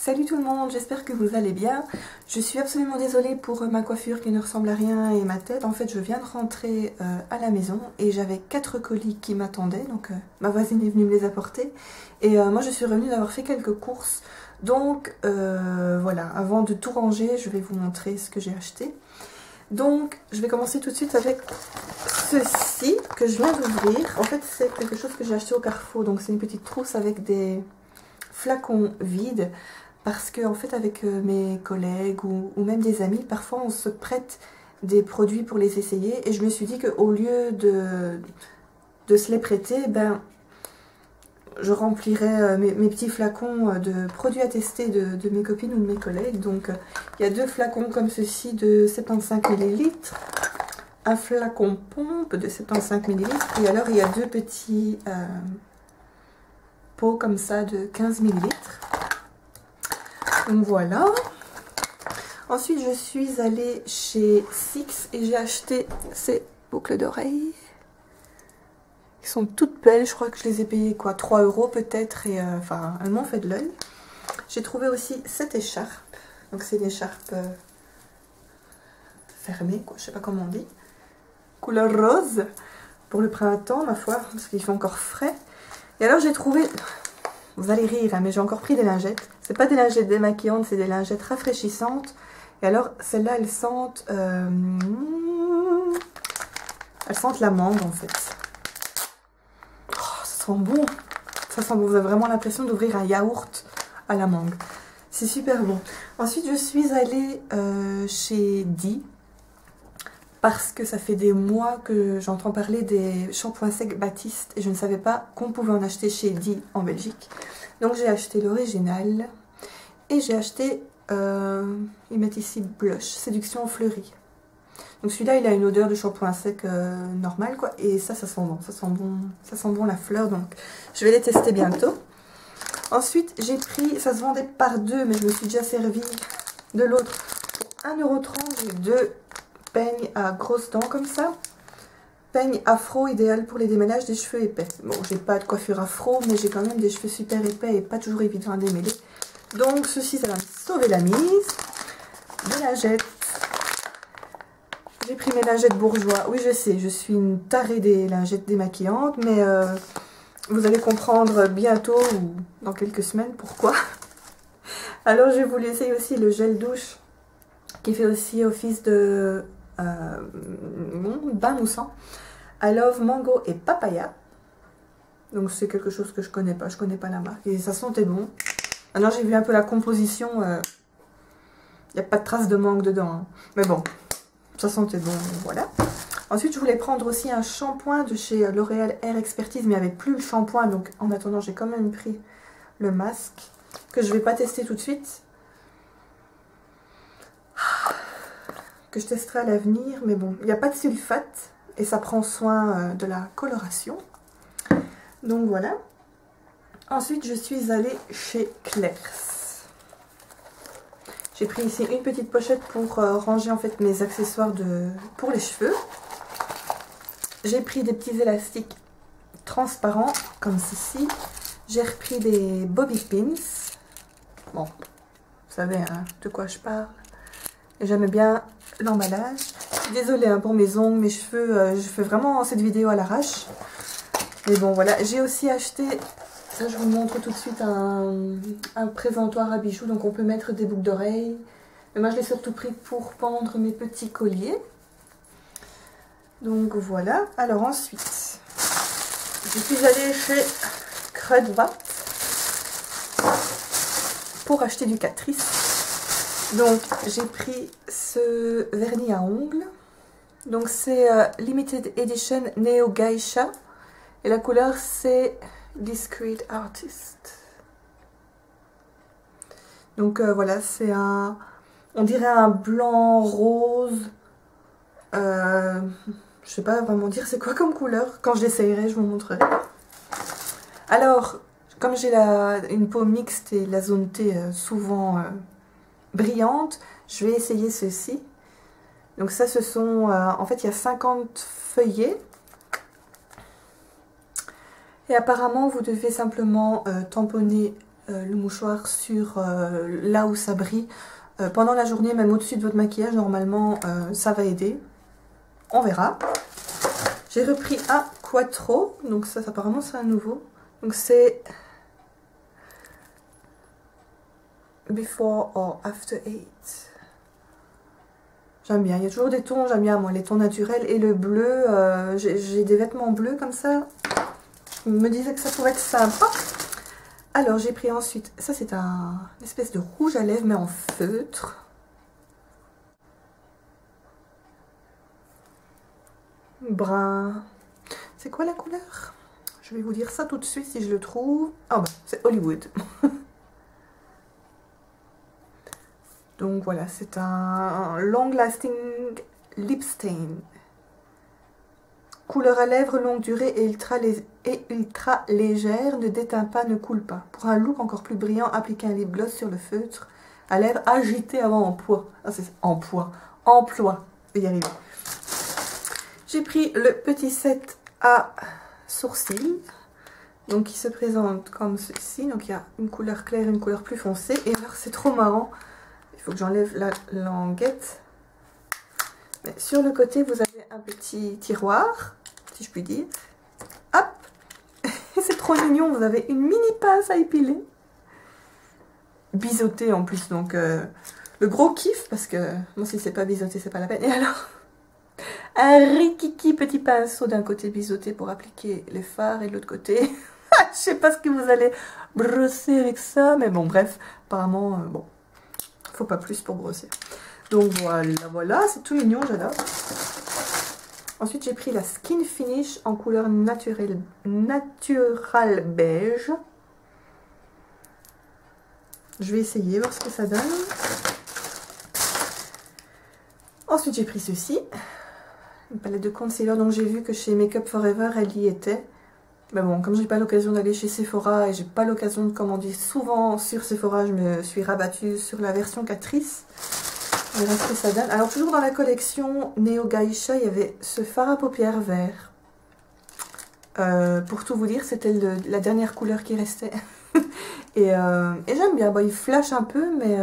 Salut tout le monde, j'espère que vous allez bien. Je suis absolument désolée pour ma coiffure qui ne ressemble à rien et ma tête. En fait, je viens de rentrer à la maison et j'avais 4 colis qui m'attendaient. Donc ma voisine est venue me les apporter. Et moi, je suis revenue d'avoir fait quelques courses. Donc voilà, avant de tout ranger, je vais vous montrer ce que j'ai acheté. Donc, je vais commencer tout de suite avec ceci que je viens d'ouvrir. En fait, c'est quelque chose que j'ai acheté au Carrefour. Donc, c'est une petite trousse avec des flacons vides. Parce que, en fait, avec mes collègues ou même des amis, parfois on se prête des produits pour les essayer. Et je me suis dit qu'au lieu de se les prêter, ben, je remplirais mes petits flacons de produits à tester de mes copines ou de mes collègues. Donc, il y a 2 flacons comme ceci de 75 ml, un flacon pompe de 75 ml, et alors il y a 2 petits pots comme ça de 15 ml. Donc voilà. Ensuite, je suis allée chez Six et j'ai acheté ces boucles d'oreilles. Elles sont toutes belles, je crois que je les ai payées quoi, 3 € peut-être, et enfin, elles m'ont fait de l'œil. J'ai trouvé aussi cette écharpe. Donc c'est une écharpe fermée, quoi, je sais pas comment on dit. Couleur rose, pour le printemps, ma foi, parce qu'il fait encore frais. Et alors j'ai trouvé... Vous allez rire, hein, mais j'ai encore pris des lingettes. C'est pas des lingettes démaquillantes, c'est des lingettes rafraîchissantes. Et alors, celles-là, elles sentent la mangue, en fait. Oh, ça sent bon. Ça sent bon. Vous avez vraiment l'impression d'ouvrir un yaourt à la mangue. C'est super bon. Ensuite, je suis allée chez Di. Parce que ça fait des mois que j'entends parler des shampoings secs Baptiste et je ne savais pas qu'on pouvait en acheter chez Di en Belgique. Donc j'ai acheté l'original et j'ai acheté, ils mettent ici blush, séduction fleurie. Donc celui-là il a une odeur de shampoing sec normal quoi, et ça sent bon, ça sent bon la fleur, donc je vais les tester bientôt. Ensuite j'ai pris, ça se vendait par 2 mais je me suis déjà servi de l'autre pour 1,30 €, j'ai 2 peignes à grosses dents comme ça. Peigne afro idéal pour les démêlages des cheveux épais. Bon, j'ai pas de coiffure afro, mais j'ai quand même des cheveux super épais et pas toujours évident à démêler. Donc ceci, ça va me sauver la mise. Des lingettes. J'ai pris mes lingettes bourgeois. Oui, je sais, je suis une tarée des lingettes démaquillantes, mais vous allez comprendre bientôt ou dans quelques semaines pourquoi. Alors, je vais vous laisser aussi le gel douche qui fait aussi office de bain moussant à love, mango et papaya. Donc c'est quelque chose que je connais pas la marque et ça sentait bon. Maintenant j'ai vu un peu la composition, il n'y a pas de trace de mangue dedans, hein. Mais bon, ça sentait bon, voilà. Ensuite je voulais prendre aussi un shampoing de chez L'Oréal Air Expertise, mais il n'y avait plus le shampoing, donc en attendant j'ai quand même pris le masque que je vais pas tester tout de suite, que je testerai à l'avenir, mais bon, il n'y a pas de sulfate et ça prend soin de la coloration. Donc voilà. Ensuite, je suis allée chez Claire's. J'ai pris ici une petite pochette pour ranger en fait mes accessoires pour les cheveux. J'ai pris des petits élastiques transparents comme ceci. J'ai repris des bobby pins. Bon, vous savez hein, de quoi je parle. J'aime bien l'emballage. Désolée hein, pour mes ongles, mes cheveux, je fais vraiment cette vidéo à l'arrache. Mais bon voilà, j'ai aussi acheté, ça je vous montre tout de suite, un présentoir à bijoux. Donc on peut mettre des boucles d'oreilles. Mais moi je l'ai surtout pris pour pendre mes petits colliers. Donc voilà. Alors ensuite, je suis allée chez Kruidvat pour acheter du Catrice. Donc j'ai pris ce vernis à ongles. Donc c'est Limited Edition Neo Geisha. Et la couleur c'est Discreet Artist. Donc voilà, c'est un... On dirait un blanc rose. Je sais pas vraiment dire c'est quoi comme couleur. Quand je l'essayerai, je vous montrerai. Alors, comme j'ai une peau mixte et la zone T souvent... brillante, je vais essayer ceci. Donc ça ce sont en fait il y a 50 feuillets et apparemment vous devez simplement tamponner le mouchoir sur là où ça brille. Pendant la journée, même au-dessus de votre maquillage, normalement, ça va aider. On verra. J'ai repris un Quattro, donc ça apparemment c'est un nouveau. Donc c'est Before or After 8. J'aime bien, il y a toujours des tons, j'aime bien moi, les tons naturels et le bleu. J'ai des vêtements bleus comme ça. Je me disais que ça pourrait être sympa. Alors j'ai pris ensuite, ça c'est une espèce de rouge à lèvres mais en feutre. Brun. C'est quoi la couleur? Je vais vous dire ça tout de suite si je le trouve. Ah bah c'est Hollywood. Donc voilà, c'est un long lasting lip stain. Couleur à lèvres, longue durée et ultra légère, ne déteint pas, ne coule pas. Pour un look encore plus brillant, appliquez un lip gloss sur le feutre à lèvres agité avant emploi. Ah, c'est emploi. Je vais y arriver. J'ai pris le petit set à sourcils, donc qui se présente comme ceci. Donc il y a une couleur claire, une couleur plus foncée. Et alors c'est trop marrant. Il faut que j'enlève la languette. Mais sur le côté, vous avez un petit tiroir, si je puis dire. Hop. Et c'est trop mignon. Vous avez une mini pince à épiler. Biseauté en plus. Donc le gros kiff, parce que moi si c'est pas biseauté, c'est pas la peine. Et alors un rikiki petit pinceau d'un côté biseauté pour appliquer les fards et de l'autre côté. Je sais pas ce que vous allez brosser avec ça, mais bon, bref, apparemment, bon, faut pas plus pour brosser. Donc voilà, c'est tout mignon, j'adore. Ensuite, j'ai pris la Skin Finish en couleur natural beige. Je vais essayer, voir ce que ça donne. Ensuite, j'ai pris ceci. Une palette de concealer, donc j'ai vu que chez Makeup Forever elle y était. Mais bon, comme j'ai pas l'occasion d'aller chez Sephora et j'ai pas l'occasion de commander souvent sur Sephora, je me suis rabattue sur la version Catrice. On verra ce que ça donne. Alors toujours dans la collection Neo Geisha, il y avait ce fard à paupières vert. Pour tout vous dire, c'était la dernière couleur qui restait. et j'aime bien, bon, il flash un peu, mais...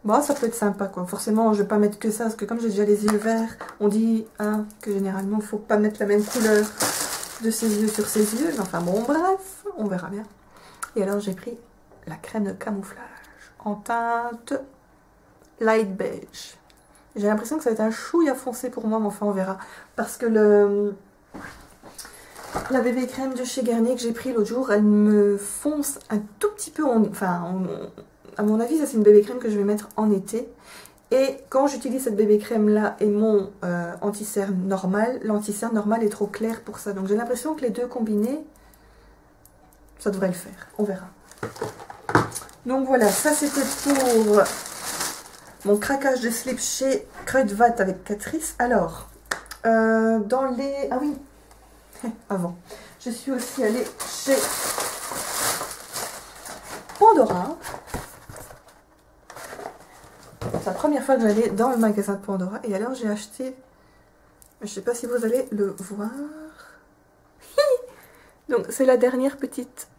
bon, ça peut être sympa quoi. Forcément, je vais pas mettre que ça parce que comme j'ai déjà les yeux verts, on dit hein, que généralement, il faut pas mettre la même couleur de ses yeux sur ses yeux. Mais enfin bon, bref, on verra bien. Et alors, j'ai pris la crème de camouflage en teinte light beige. J'ai l'impression que ça va être un chouïa foncé pour moi, mais enfin, on verra. Parce que la bébé crème de chez Garnier que j'ai pris l'autre jour, elle me fonce un tout petit peu à mon avis, ça c'est une bébé crème que je vais mettre en été. Et quand j'utilise cette bébé crème là et mon anti-cerne normal, l'anti-cerne normal est trop clair pour ça. Donc j'ai l'impression que les deux combinés, ça devrait le faire. On verra. Donc voilà, ça c'était pour mon craquage de slip chez Kruidvat avec Catrice. Alors, dans les... Ah oui, avant. Je suis aussi allée chez Pandora. C'est la première fois que j'allais dans le magasin de Pandora. Et alors j'ai acheté... Je ne sais pas si vous allez le voir. Donc c'est la dernière petite...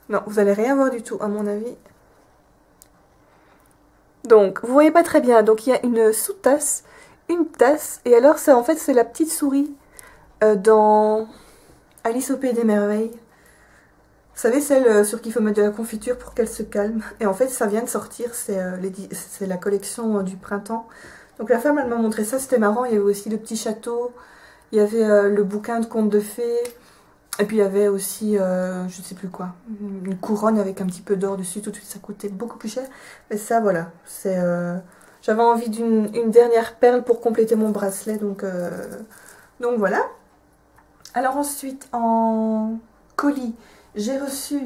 Non, vous n'allez rien voir du tout à mon avis. Donc, vous voyez pas très bien. Donc il y a une sous-tasse, une tasse. Et alors en fait c'est la petite souris dans Alice au Pays des Merveilles. Vous savez, celle sur qui il faut mettre de la confiture pour qu'elle se calme. Et en fait, ça vient de sortir, c'est la collection du printemps. Donc la femme, elle m'a montré ça, c'était marrant. Il y avait aussi le petit château, il y avait le bouquin de contes de fées. Et puis il y avait aussi, je ne sais plus quoi, une couronne avec un petit peu d'or dessus. Tout de suite, ça coûtait beaucoup plus cher. Mais ça, voilà, c'est... j'avais envie d'une dernière perle pour compléter mon bracelet. Donc voilà. Alors ensuite, en colis... J'ai reçu,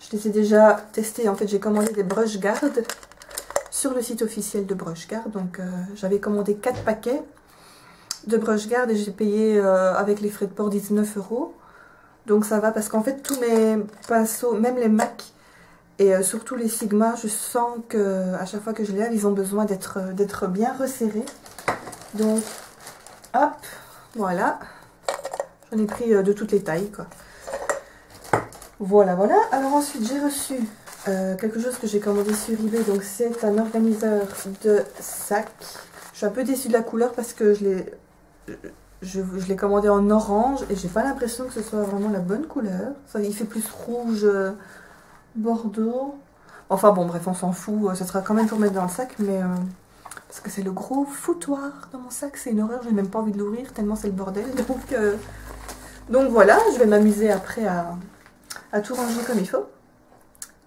je les ai déjà testés, en fait j'ai commandé des Brush Guard sur le site officiel de Brush Guard. Donc j'avais commandé 4 paquets de Brush Guard et j'ai payé avec les frais de port 19 €. Donc ça va parce qu'en fait tous mes pinceaux, même les MAC et surtout les Sigma, je sens que à chaque fois que je les lave, ils ont besoin d'être bien resserrés. Donc hop, voilà, j'en ai pris de toutes les tailles quoi. Voilà, voilà. Alors ensuite, j'ai reçu quelque chose que j'ai commandé sur eBay. Donc c'est un organiseur de sac. Je suis un peu déçue de la couleur parce que je l'ai commandé en orange et j'ai pas l'impression que ce soit vraiment la bonne couleur. Ça, il fait plus rouge, bordeaux. Enfin bon, bref, on s'en fout. Ça sera quand même pour mettre dans le sac, mais parce que c'est le gros foutoir dans mon sac. C'est une horreur, j'ai même pas envie de l'ouvrir tellement c'est le bordel. Donc voilà, je vais m'amuser après à tout ranger comme il faut.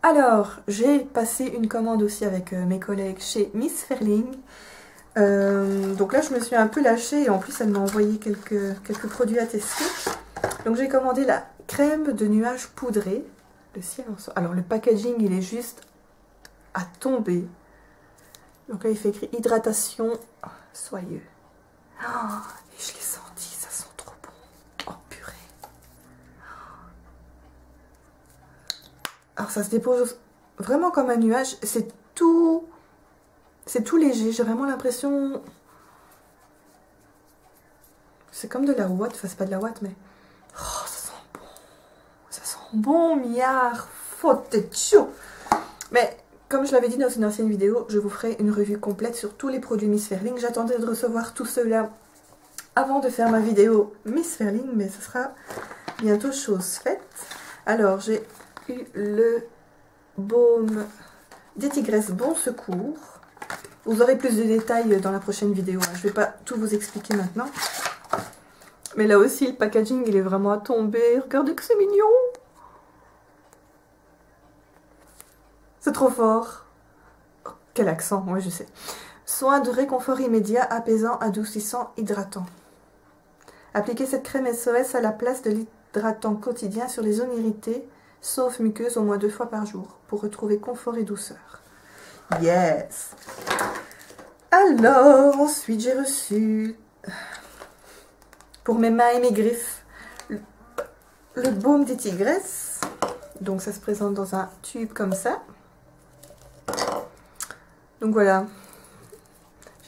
Alors, j'ai passé une commande aussi avec mes collègues chez Miss Ferling. Donc là, je me suis un peu lâchée et en plus, elle m'a envoyé quelques produits à tester. Donc j'ai commandé la crème de nuages poudrée. Le ciel en sort. Alors le packaging, il est juste à tomber. Donc là, il fait écrit hydratation soyeux. Oh, et je l'ai senti, ça sent trop bon. Oh purée. Alors ça se dépose vraiment comme un nuage. C'est tout léger. J'ai vraiment l'impression... C'est comme de la ouate. Enfin, c'est pas de la ouate, mais... Oh, ça sent bon. Ça sent bon, miard. Faut être chaud. Mais... Comme je l'avais dit dans une ancienne vidéo, je vous ferai une revue complète sur tous les produits Miss Ferling. J'attendais de recevoir tout cela avant de faire ma vidéo Miss Ferling, mais ce sera bientôt chose faite. Alors, j'ai eu le baume des Tigresses Bon Secours. Vous aurez plus de détails dans la prochaine vidéo. Je ne vais pas tout vous expliquer maintenant. Mais là aussi, le packaging, il est vraiment à tomber. Regardez que c'est mignon. C'est trop fort. Oh, quel accent, moi je sais. Soin de réconfort immédiat, apaisant, adoucissant, hydratant. Appliquez cette crème SOS à la place de l'hydratant quotidien sur les zones irritées, sauf muqueuses, au moins 2 fois par jour, pour retrouver confort et douceur. Yes! Alors, ensuite j'ai reçu, pour mes mains et mes griffes, le baume des Tigresses. Donc ça se présente dans un tube comme ça. Donc voilà,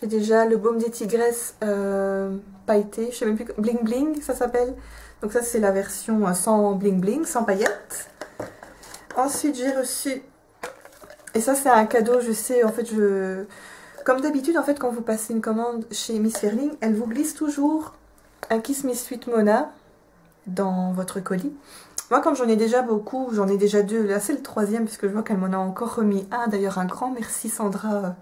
j'ai déjà le baume des Tigresses pailleté, je sais même plus, bling bling ça s'appelle. Donc ça c'est la version sans bling bling, sans paillettes. Ensuite j'ai reçu, et ça c'est un cadeau, je sais, en fait comme d'habitude en fait quand vous passez une commande chez Miss Ferling, elle vous glisse toujours un Kiss Me Sweet Mona dans votre colis. Moi, comme j'en ai déjà beaucoup, j'en ai déjà 2, là c'est le 3e, puisque je vois qu'elle m'en a encore remis un. D'ailleurs, un grand merci Sandra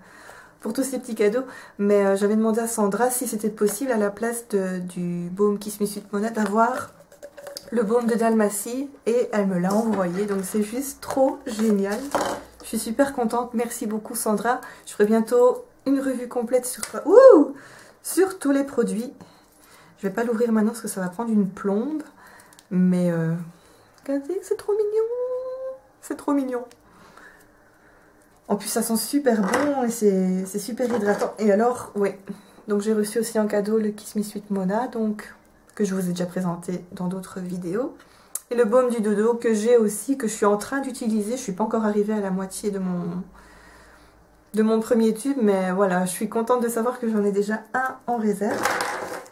pour tous ces petits cadeaux. Mais j'avais demandé à Sandra si c'était possible, à la place du baume Kiss Me Sweet Mona, d'avoir le baume de Dalmatie. Et elle me l'a envoyé, donc c'est juste trop génial. Je suis super contente, merci beaucoup Sandra. Je ferai bientôt une revue complète sur tous les produits. Je vais pas l'ouvrir maintenant parce que ça va prendre une plombe. Mais... regardez, c'est trop mignon. C'est trop mignon. En plus, ça sent super bon et c'est super hydratant. Et alors, ouais. Donc, j'ai reçu aussi en cadeau le Kiss Me Sweet Mona, donc, que je vous ai déjà présenté dans d'autres vidéos. Et le baume du dodo que j'ai aussi, que je suis en train d'utiliser. Je suis pas encore arrivée à la moitié de mon premier tube. Mais voilà, je suis contente de savoir que j'en ai déjà un en réserve.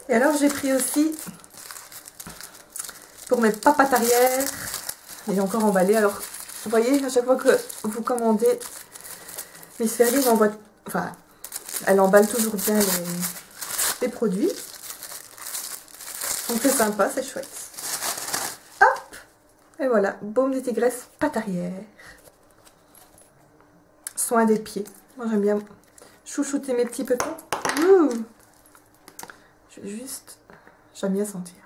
Et alors, j'ai pris aussi... pour mes papates arrière, il est encore emballé. Alors, vous voyez, à chaque fois que vous commandez, Miss Ferling envoie, enfin, elle emballe toujours bien les produits. Donc c'est sympa, c'est chouette. Hop! Et voilà, baume des Tigresses, pattes arrière. Soin des pieds. Moi j'aime bien chouchouter mes petits petons. Je vais juste, j'aime bien sentir.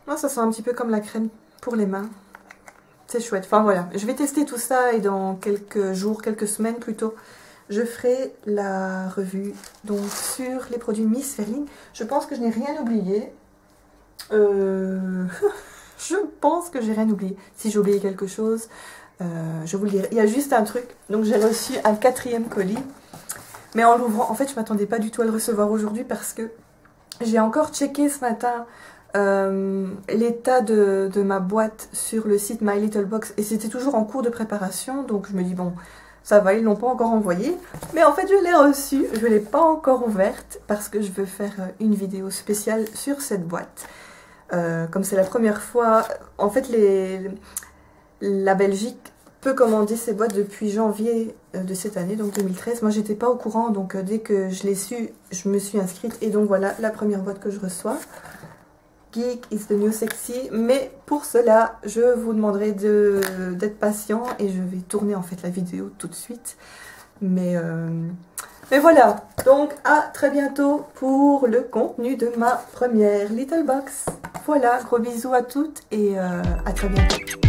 Moi, ça sent un petit peu comme la crème pour les mains. C'est chouette. Enfin, voilà. Je vais tester tout ça et dans quelques jours, quelques semaines plutôt, je ferai la revue donc sur les produits Miss Ferling. Je pense que je n'ai rien oublié. Je pense que j'ai rien oublié. Si j'ai oublié quelque chose, je vous le dirai. Il y a juste un truc. Donc, j'ai reçu un 4e colis. Mais en l'ouvrant, en fait, je ne m'attendais pas du tout à le recevoir aujourd'hui parce que j'ai encore checké ce matin... l'état de ma boîte sur le site My Little Box et c'était toujours en cours de préparation, donc je me dis bon ça va, ils l'ont pas encore envoyé, mais en fait je l'ai reçue, je l'ai pas encore ouverte parce que je veux faire une vidéo spéciale sur cette boîte. Comme c'est la première fois, en fait la Belgique peut commander ces boîtes depuis janvier de cette année, donc 2013. Moi j'étais pas au courant, donc dès que je l'ai su, je me suis inscrite et donc voilà la première boîte que je reçois. Geek is the new sexy, mais pour cela je vous demanderai d'être patient et je vais tourner en fait la vidéo tout de suite. Mais voilà, donc à très bientôt pour le contenu de ma première Little Box. Voilà, gros bisous à toutes et à très bientôt.